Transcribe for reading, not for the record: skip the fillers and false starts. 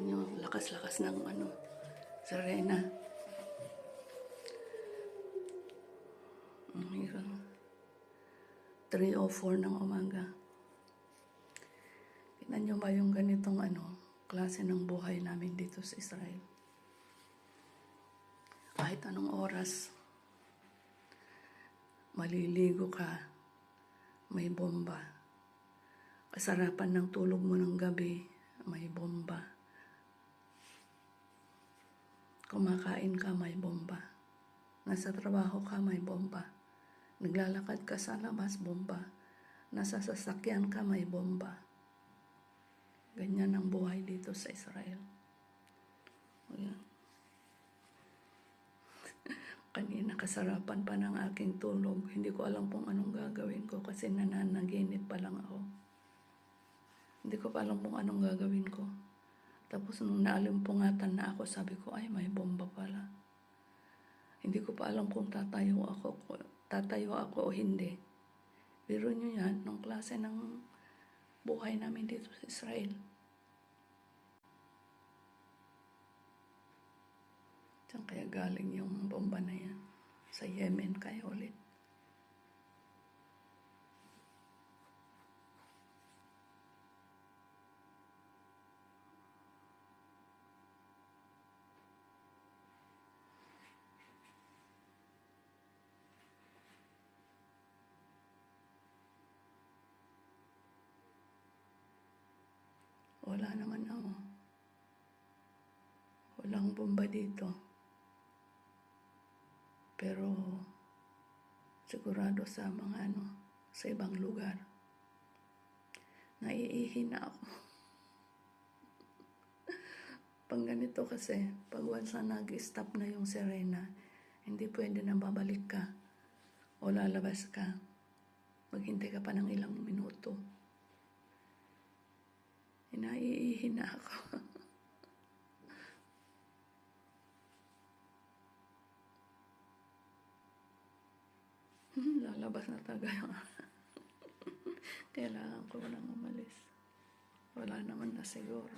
Ano, lakas-lakas ng sirena. Mayroon 3:04 ng umaga. Tignan nyo ba yung ganitong klase ng buhay namin dito sa Israel? Kahit anong oras, maliligo ka, may bomba. Kasarapan ng tulog mo ng gabi, may bomba. Kumakain ka, may bomba. Nasa trabaho ka, may bomba. Naglalakad ka sa labas, bomba. Nasa sasakyan ka, may bomba. Ganyan ang buhay dito sa Israel. Ayan. Kanina kasarapan pa ng aking tulog. Hindi ko alam kung anong gagawin ko kasi nananaginip pa lang ako. Hindi ko pa alam kung anong gagawin ko. Tapos nung naalimpungatan na ako, sabi ko, ay may bomba pala. Hindi ko pa alam kung tatayo ako o hindi. Pero nyo yan, nung klase ng buhay namin dito sa Israel. Diyan kaya galing yung bomba na yan. Sa Yemen kaya ulit. Wala naman walang bomba dito. Pero sigurado sa mga sa ibang lugar. Naiihi na ako. Pag ganito kasi, pag once na nag-stop na yung sirena, hindi pwede na babalik ka o lalabas ka. Maghintay ka pa ng ilang minuto. Naiihi na ako. Lalabas na talaga. Kailangan ko nang umalis. Wala naman na siguro.